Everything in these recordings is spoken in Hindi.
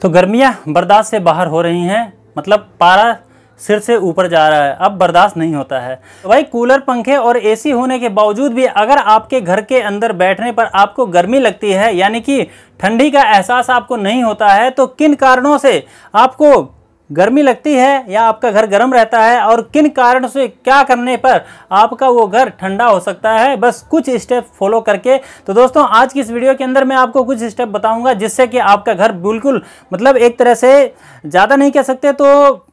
तो गर्मियाँ बर्दाश्त से बाहर हो रही हैं, मतलब पारा सिर से ऊपर जा रहा है, अब बर्दाश्त नहीं होता है। तो भाई कूलर, पंखे और एसी होने के बावजूद भी अगर आपके घर के अंदर बैठने पर आपको गर्मी लगती है, यानी कि ठंडी का एहसास आपको नहीं होता है, तो किन कारणों से आपको गर्मी लगती है या आपका घर गर्म रहता है और किन कारणों से क्या करने पर आपका वो घर ठंडा हो सकता है, बस कुछ स्टेप फॉलो करके। तो दोस्तों आज की इस वीडियो के अंदर मैं आपको कुछ स्टेप बताऊंगा जिससे कि आपका घर बिल्कुल, मतलब एक तरह से ज़्यादा नहीं कह सकते तो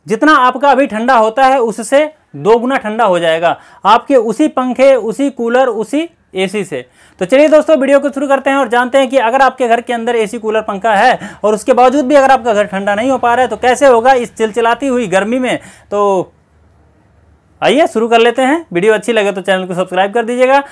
जितना आपका अभी ठंडा होता है उससे 2 गुना ठंडा हो जाएगा आपके उसी पंखे, उसी कूलर, उसी एसी से। तो चलिए दोस्तों वीडियो को शुरू करते हैं और जानते हैं कि अगर आपके घर के अंदर एसी, कूलर, पंखा है और उसके बावजूद भी अगर आपका घर ठंडा नहीं हो पा रहा है तो कैसे होगा इस चिलचिलाती हुई गर्मी में। तो आइए शुरू कर लेते हैं। वीडियो अच्छी लगे तो चैनल को सब्सक्राइब कर दीजिएगा।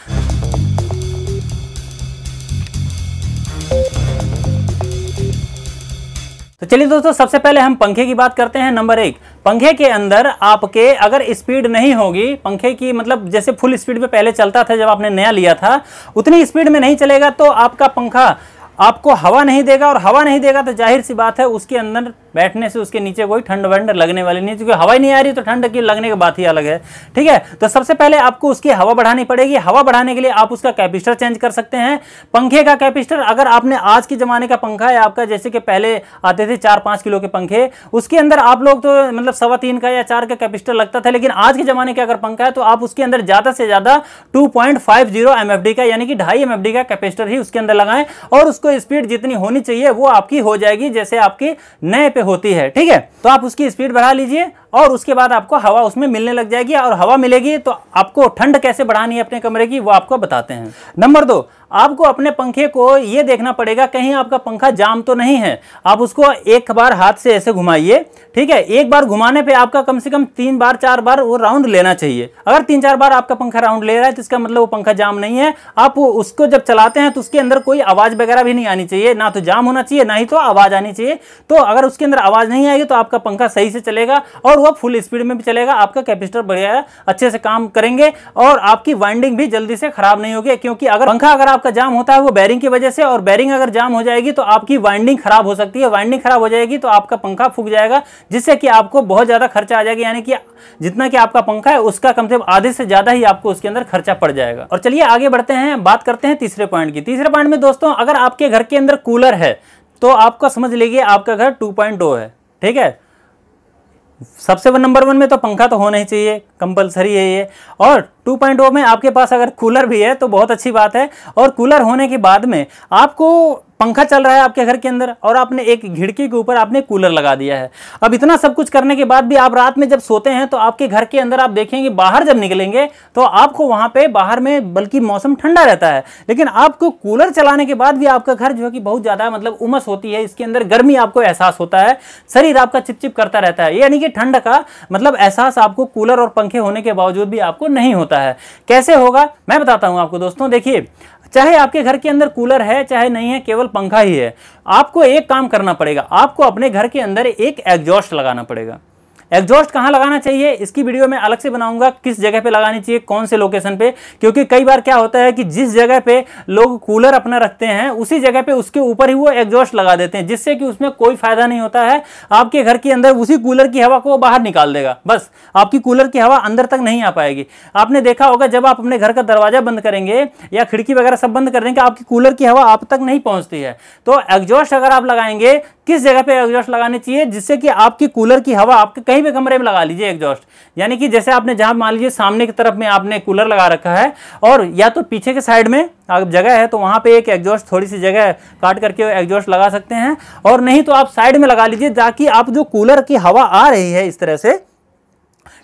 तो चलिए दोस्तों सबसे पहले हम पंखे की बात करते हैं। नंबर 1, पंखे के अंदर आपके अगर स्पीड नहीं होगी, पंखे की मतलब जैसे फुल स्पीड पे पहले चलता था जब आपने नया लिया था, उतनी स्पीड में नहीं चलेगा तो आपका पंखा आपको हवा नहीं देगा, और हवा नहीं देगा तो जाहिर सी बात है उसके अंदर बैठने से उसके नीचे कोई ठंड वंड लगने वाली नहीं, क्योंकि हवा ही नहीं आ रही तो ठंड की लगने की बात ही अलग है। ठीक है, तो सबसे पहले आपको उसकी हवा बढ़ानी पड़ेगी। हवा बढ़ाने के लिए आप उसका कैपेसिटर चेंज कर सकते हैं। पंखे का कैपेसिटर, अगर आपने आज के ज़माने का पंखा है आपका, जैसे कि पहले आते थे 4-5 किलो के पंखे, उसके अंदर आप लोग तो मतलब 3.25 का या 4 का कैपेसिटर लगता था, लेकिन आज के ज़माने का अगर पंखा है तो आप उसके अंदर ज़्यादा से ज़्यादा 2.50 MFD का, यानी कि 2.5 MFD का कैपेसिटर ही उसके अंदर लगाएं और उसको स्पीड जितनी होनी चाहिए वो आपकी हो जाएगी जैसे आपकी नए पे होती है। ठीक है, तो आप उसकी स्पीड बढ़ा लीजिए और उसके बाद आपको हवा उसमें मिलने लग जाएगी, और हवा मिलेगी तो आपको ठंड कैसे बढ़ानी है अपने कमरे की वो आपको बताते हैं। नंबर 2, आपको अपने पंखे को ये देखना पड़ेगा कहीं आपका पंखा जाम तो नहीं है। आप उसको एक बार हाथ से ऐसे घुमाइए। ठीक है, एक बार घुमाने पे आपका कम से कम 3-4 बार वो राउंड लेना चाहिए। अगर 3-4 बार आपका पंखा राउंड ले रहा है तो इसका मतलब वो पंखा जाम नहीं है। आप उसको जब चलाते हैं तो उसके अंदर कोई आवाज वगैरह भी नहीं आनी चाहिए, ना तो जाम होना चाहिए ना ही तो आवाज आनी चाहिए। तो अगर उसके अंदर आवाज नहीं आएगी तो आपका पंखा सही से चलेगा और वह फुल स्पीड में भी चलेगा, आपका कैपेसिटर बढ़िया अच्छे से काम करेंगे और आपकी वाइंडिंग भी जल्दी से खराब नहीं होगी। क्योंकि अगर आपका जाम होता है वो बेरिंग की वजह से, और बेरिंग अगर जाम हो जाएगी तो आपकी वाइंडिंग खराब हो सकती है। वाइंडिंग खराब हो जाएगी तो आपका पंखा फूक जाएगा, जिससे कि आपको बहुत ज्यादा खर्चा आ जाएगा, यानी कि जितना कि आपका पंखा है उसका कम से कम आधे से ज्यादा ही आपको उसके अंदर खर्चा पड़ जाएगा। और चलिए आगे बढ़ते हैं, बात करते हैं तीसरे पॉइंट की। तीसरे पॉइंट में दोस्तों, अगर आपके घर के अंदर कूलर है तो आपका समझ लीजिए आपका घर 2.0 है। ठीक है, सबसे नंबर 1 में तो पंखा तो होना ही चाहिए, कंपलसरी है ये। और 2.0 में आपके पास अगर कूलर भी है तो बहुत अच्छी बात है। और कूलर होने के बाद में आपको पंखा चल रहा है आपके घर के अंदर और आपने एक खिड़की के ऊपर आपने कूलर लगा दिया है। अब इतना सब कुछ करने के बाद भी आप रात में जब सोते हैं तो आपके घर के अंदर आप देखेंगे बाहर जब निकलेंगे तो आपको वहां पे बाहर में बल्कि मौसम ठंडा रहता है, लेकिन आपको कूलर चलाने के बाद भी आपका घर जो है कि बहुत ज्यादा मतलब उमस होती है, इसके अंदर गर्मी आपको एहसास होता है, शरीर आपका चिपचिप करता रहता है। यानी कि ठंड का मतलब एहसास आपको कूलर और पंखे होने के बावजूद भी आपको नहीं होता है। कैसे होगा मैं बताता हूं आपको दोस्तों। देखिए, चाहे आपके घर के अंदर कूलर है चाहे नहीं है, केवल पंखा ही है, आपको एक काम करना पड़ेगा, आपको अपने घर के अंदर एक एग्जॉस्ट लगाना पड़ेगा। एग्जॉस्ट कहाँ लगाना चाहिए इसकी वीडियो में अलग से बनाऊंगा, किस जगह पे लगानी चाहिए, कौन से लोकेशन पे, क्योंकि कई बार क्या होता है कि जिस जगह पे लोग कूलर अपना रखते हैं उसी जगह पे उसके ऊपर ही वो एग्जॉस्ट लगा देते हैं, जिससे कि उसमें कोई फायदा नहीं होता है। आपके घर के अंदर उसी कूलर की हवा को बाहर निकाल देगा, बस आपकी कूलर की हवा अंदर तक नहीं आ पाएगी। आपने देखा होगा जब आप अपने घर का दरवाजा बंद करेंगे या खिड़की वगैरह सब बंद कर देंगे, आपकी कूलर की हवा आप तक नहीं पहुंचती है। तो एग्जॉस्ट अगर आप लगाएंगे, किस जगह पे एग्जॉस्ट लगानी चाहिए जिससे कि आपकी कूलर की हवा आपके कहीं भी कमरे में लगा लीजिए एग्जॉस्ट। यानी कि जैसे आपने जहां मान लीजिए सामने की तरफ में आपने कूलर लगा रखा है और या तो पीछे के साइड में जगह है तो वहां पे एक एग्जॉस्ट थोड़ी सी जगह काट करके एग्जॉस्ट लगा सकते हैं, और नहीं तो आप साइड में लगा लीजिए ताकि आप जो कूलर की हवा आ रही है इस तरह से,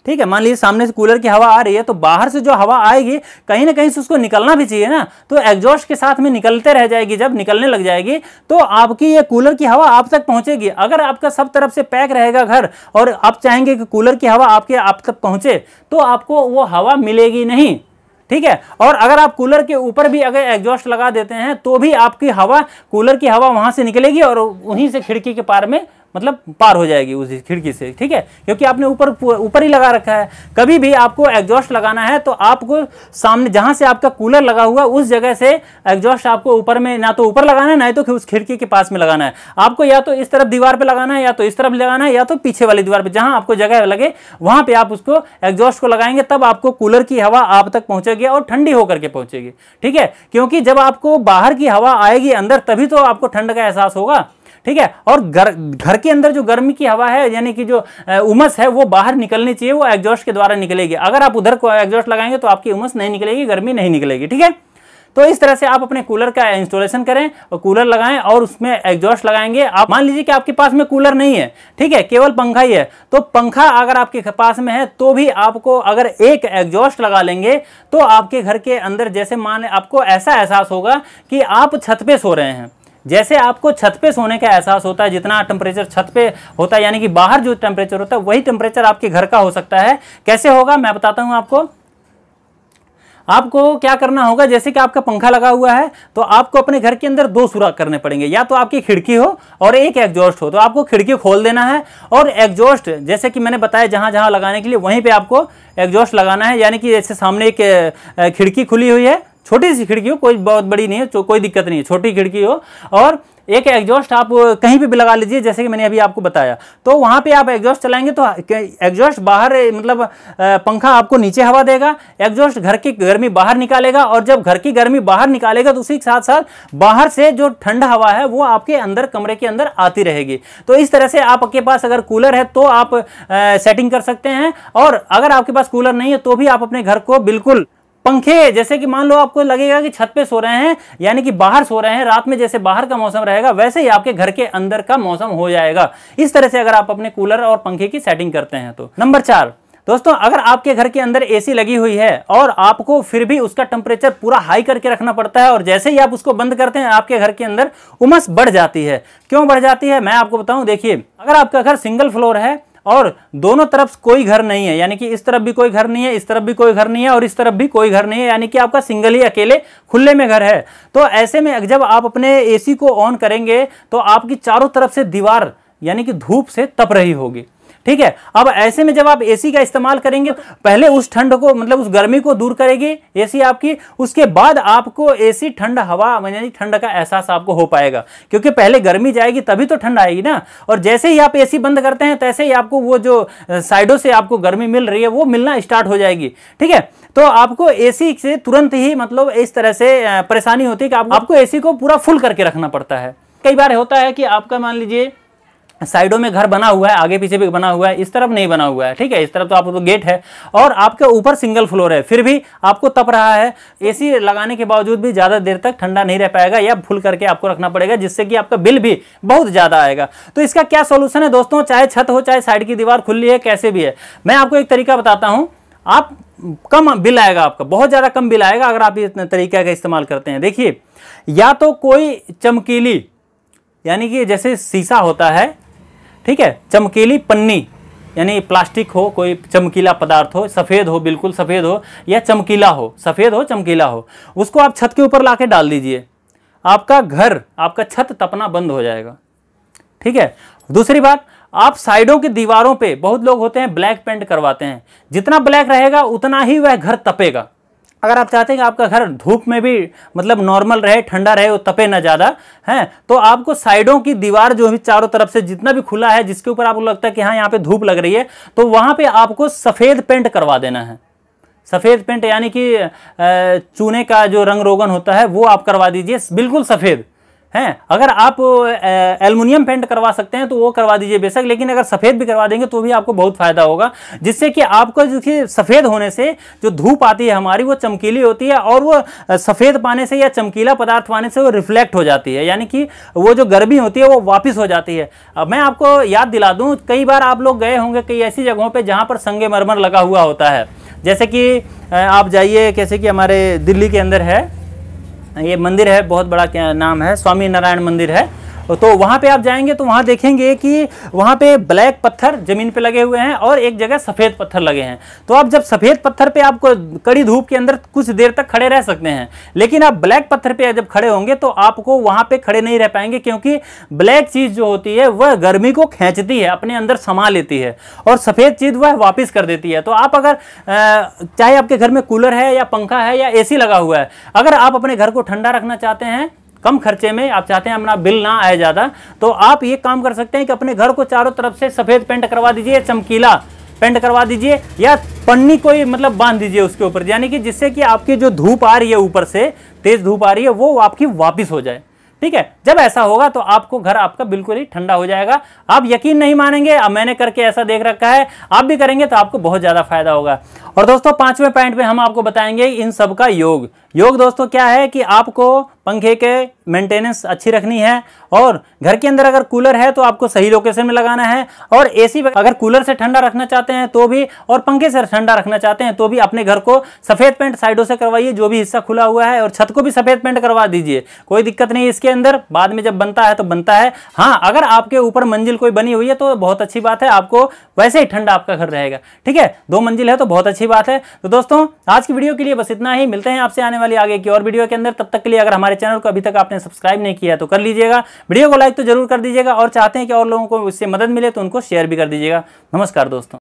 ठीक है, मान लीजिए सामने से कूलर की हवा आ रही है तो बाहर से जो हवा आएगी कहीं ना कहीं से उसको निकलना भी चाहिए ना, तो एग्जॉस्ट के साथ में निकलते रह जाएगी। जब निकलने लग जाएगी तो आपकी ये कूलर की हवा आप तक पहुंचेगी। अगर आपका सब तरफ से पैक रहेगा घर और आप चाहेंगे कि कूलर की हवा आप तक पहुंचे तो आपको वो हवा मिलेगी नहीं। ठीक है, और अगर आप कूलर के ऊपर भी अगर एग्जॉस्ट लगा देते हैं तो भी आपकी हवा, कूलर की हवा वहां से निकलेगी और वहीं से खिड़की के पार में मतलब पार हो जाएगी उस खिड़की से, ठीक है, क्योंकि आपने ऊपर ही लगा रखा है। कभी भी आपको एग्जॉस्ट लगाना है तो आपको सामने जहां से आपका कूलर लगा हुआ उस जगह से एग्जॉस्ट आपको ऊपर में, ना तो ऊपर लगाना है ना तो उस खिड़की के पास में लगाना है। आपको या तो इस तरफ दीवार पे लगाना है, या तो इस तरफ लगाना है, या तो पीछे वाली दीवार पे, जहां आपको जगह लगे वहां पे आप उसको एग्जॉस्ट को लगाएंगे, तब आपको कूलर की हवा आप तक पहुंचेगी और ठंडी होकर के पहुंचेगी, ठीक है। क्योंकि जब आपको बाहर की हवा आएगी अंदर तभी तो आपको ठंड का एहसास होगा, ठीक है। और घर के अंदर जो गर्मी की हवा है यानी कि जो उमस है वो बाहर निकलनी चाहिए, वो एग्जॉस्ट के द्वारा निकलेगी। अगर आप उधर को एग्जॉस्ट लगाएंगे तो आपकी उमस नहीं निकलेगी, गर्मी नहीं निकलेगी, ठीक है। तो इस तरह से आप अपने कूलर का इंस्टॉलेशन करें और कूलर लगाएं और उसमें एग्जॉस्ट लगाएंगे। आप मान लीजिए कि आपके पास में कूलर नहीं है, ठीक है, केवल पंखा ही है, तो पंखा अगर आपके पास में है तो भी आपको अगर एक एग्जॉस्ट लगा लेंगे तो आपके घर के अंदर जैसे मान लें आपको ऐसा एहसास होगा कि आप छत पे सो रहे हैं। जैसे आपको छत पे सोने का एहसास होता है, जितना टेम्परेचर छत पे होता है यानी कि बाहर जो टेम्परेचर होता है वही टेम्परेचर आपके घर का हो सकता है। कैसे होगा मैं बताता हूं आपको। आपको क्या करना होगा, जैसे कि आपका पंखा लगा हुआ है तो आपको अपने घर के अंदर 2 सुराख करने पड़ेंगे, या तो आपकी खिड़की हो और एक एग्जॉस्ट हो। तो आपको खिड़की खोल देना है और एग्जॉस्ट जैसे कि मैंने बताया जहां जहां लगाने के लिए वहीं पे आपको एग्जॉस्ट लगाना है। यानी कि जैसे सामने एक खिड़की खुली हुई है, छोटी सी खिड़की हो, कोई बहुत बड़ी नहीं है, कोई दिक्कत नहीं है, छोटी खिड़की हो, और एक एग्जॉस्ट आप कहीं पे भी लगा लीजिए जैसे कि मैंने अभी आपको बताया। तो वहां पे आप एग्जॉस्ट चलाएंगे तो एग्जॉस्ट बाहर मतलब पंखा आपको नीचे हवा देगा, एग्जॉस्ट घर की गर्मी बाहर निकालेगा, और जब घर की गर्मी बाहर निकालेगा तो उसी के साथ साथ बाहर से जो ठंडा हवा है वो आपके अंदर कमरे के अंदर आती रहेगी। तो इस तरह से आपके पास अगर कूलर है तो आप सेटिंग कर सकते हैं, और अगर आपके पास कूलर नहीं है तो भी आप अपने घर को बिल्कुल पंखे, जैसे कि मान लो आपको लगेगा कि छत पे सो रहे हैं यानी कि बाहर सो रहे हैं, रात में जैसे बाहर का मौसम रहेगा वैसे ही आपके घर के अंदर का मौसम हो जाएगा। इस तरह से अगर आप अपने कूलर और पंखे की सेटिंग करते हैं तो। नंबर 4 दोस्तों, अगर आपके घर के अंदर एसी लगी हुई है और आपको फिर भी उसका टेम्परेचर पूरा हाई करके रखना पड़ता है, और जैसे ही आप उसको बंद करते हैं आपके घर के अंदर उमस बढ़ जाती है। क्यों बढ़ जाती है मैं आपको बताऊं। देखिए, अगर आपका घर सिंगल फ्लोर है और दोनों तरफ कोई घर नहीं है, यानी कि इस तरफ भी कोई घर नहीं है, इस तरफ भी कोई घर नहीं है और इस तरफ भी कोई घर नहीं है, यानी कि आपका सिंगल ही अकेले खुले में घर है, तो ऐसे में जब आप अपने एसी को ऑन करेंगे तो आपकी चारों तरफ से दीवार यानी कि धूप से तप रही होगी, ठीक है। अब ऐसे में जब आप एसी का इस्तेमाल करेंगे पहले उस ठंड को मतलब उस गर्मी को दूर करेगी एसी आपकी, उसके बाद आपको एसी ठंड हवा यानी ठंड का एहसास आपको हो पाएगा, क्योंकि पहले गर्मी जाएगी तभी तो ठंड आएगी ना। और जैसे ही आप एसी बंद करते हैं तैसे ही आपको वो जो साइडों से आपको गर्मी मिल रही है वो मिलना स्टार्ट हो जाएगी, ठीक है। तो आपको एसी से तुरंत ही मतलब इस तरह से परेशानी होती है कि आपको एसी को पूरा फुल करके रखना पड़ता है। कई बार होता है कि आपका मान लीजिए साइडों में घर बना हुआ है, आगे पीछे भी बना हुआ है, इस तरफ नहीं बना हुआ है, ठीक है, इस तरफ तो आपको तो गेट है और आपके ऊपर सिंगल फ्लोर है, फिर भी आपको तप रहा है। एसी लगाने के बावजूद भी ज्यादा देर तक ठंडा नहीं रह पाएगा, या फुल करके आपको रखना पड़ेगा, जिससे कि आपका बिल भी बहुत ज्यादा आएगा। तो इसका क्या सोल्यूशन है दोस्तों, चाहे छत हो चाहे साइड की दीवार खुली है कैसे भी है, मैं आपको एक तरीका बताता हूं। आप कम बिल आएगा, आपका बहुत ज्यादा कम बिल आएगा अगर आप इस तरीके का इस्तेमाल करते हैं। देखिए, या तो कोई चमकीली यानी कि जैसे शीशा होता है, ठीक है, चमकीली पन्नी यानी प्लास्टिक हो, कोई चमकीला पदार्थ हो, सफ़ेद हो, बिल्कुल सफ़ेद हो या चमकीला हो, सफ़ेद हो चमकीला हो, उसको आप छत के ऊपर लाके डाल दीजिए, आपका घर आपका छत तपना बंद हो जाएगा, ठीक है। दूसरी बात, आप साइडों की दीवारों पे बहुत लोग होते हैं ब्लैक पेंट करवाते हैं, जितना ब्लैक रहेगा उतना ही वह घर तपेगा। अगर आप चाहते हैं कि आपका घर धूप में भी मतलब नॉर्मल रहे, ठंडा रहे, वो तपे ना ज़्यादा है, तो आपको साइडों की दीवार जो भी चारों तरफ से जितना भी खुला है जिसके ऊपर आपको लगता है कि हाँ यहाँ पे धूप लग रही है, तो वहाँ पे आपको सफ़ेद पेंट करवा देना है। सफ़ेद पेंट यानी कि चूने का जो रंग रोगन होता है वो आप करवा दीजिए, बिल्कुल सफ़ेद हैं। अगर आप एल्युमिनियम पेंट करवा सकते हैं तो वो करवा दीजिए बेशक, लेकिन अगर सफ़ेद भी करवा देंगे तो भी आपको बहुत फ़ायदा होगा, जिससे कि आपको देखिए सफ़ेद होने से जो धूप आती है हमारी वो चमकीली होती है, और वो सफ़ेद पाने से या चमकीला पदार्थ पाने से वो रिफ्लेक्ट हो जाती है, यानी कि वो जो गर्मी होती है वो वापस हो जाती है। अब मैं आपको याद दिला दूँ, कई बार आप लोग गए होंगे कई ऐसी जगहों पर जहाँ पर संगमरमर लगा हुआ होता है, जैसे कि आप जाइए, कैसे कि हमारे दिल्ली के अंदर है ये मंदिर है, बहुत बड़ा क्या नाम है, स्वामी नारायण मंदिर है, तो वहां पे आप जाएंगे तो वहां देखेंगे कि वहां पे ब्लैक पत्थर जमीन पे लगे हुए हैं और एक जगह सफेद पत्थर लगे हैं। तो आप जब सफेद पत्थर पे आपको कड़ी धूप के अंदर कुछ देर तक खड़े रह सकते हैं, लेकिन आप ब्लैक पत्थर पे जब खड़े होंगे तो आपको वहां पे खड़े नहीं रह पाएंगे, क्योंकि ब्लैक चीज जो होती है वह गर्मी को खींचती है, अपने अंदर समा लेती है, और सफेद चीज वह वापस कर देती है। तो आप अगर चाहे आपके घर में कूलर है या पंखा है या एसी लगा हुआ है, अगर आप अपने घर को ठंडा रखना चाहते हैं, कम खर्चे में आप चाहते हैं अपना बिल ना आए ज्यादा, तो आप ये काम कर सकते हैं कि अपने घर को चारों तरफ से सफेद पेंट करवा दीजिए, चमकीला पेंट करवा दीजिए, या पन्नी कोई मतलब बांध दीजिए उसके ऊपर, यानी कि जिससे कि आपकी जो धूप आ रही है ऊपर से, तेज धूप आ रही है, वो आपकी वापस हो जाए। ठीक है, जब ऐसा होगा तो आपको घर आपका बिल्कुल ही ठंडा हो जाएगा। आप यकीन नहीं मानेंगे, अब मैंने करके ऐसा देख रखा है, आप भी करेंगे तो आपको बहुत ज्यादा फायदा होगा। और दोस्तों 5वें पॉइंट पे हम आपको बताएंगे इन सब का योग। योग दोस्तों क्या है कि आपको पंखे के मेंटेनेंस अच्छी रखनी है, और घर के अंदर अगर कूलर है तो आपको सही लोकेशन में लगाना है, और एसी अगर कूलर से ठंडा रखना चाहते हैं तो भी, और पंखे से ठंडा रखना चाहते हैं तो भी अपने घर को सफेद पेंट साइडों से करवाइए, जो भी हिस्सा खुला हुआ है, और छत को भी सफेद पेंट करवा दीजिए, कोई दिक्कत नहीं इसके अंदर, बाद में जब बनता है तो बनता है। हाँ, अगर आपके ऊपर मंजिल कोई बनी हुई है तो बहुत अच्छी बात है, आपको वैसे ही ठंडा आपका घर रहेगा। ठीक है, 2 मंजिल है तो बहुत अच्छी बात है। तो दोस्तों आज की वीडियो के लिए बस इतना ही, मिलते हैं आपसे आने वाली आगे की और वीडियो के अंदर। तब तक के लिए अगर हमारे चैनल को अभी तक आपने सब्सक्राइब नहीं किया तो कर लीजिएगा, वीडियो को लाइक तो जरूर कर दीजिएगा, और चाहते हैं कि और लोगों को इससे मदद मिले तो उनको शेयर भी कर दीजिएगा। नमस्कार दोस्तों।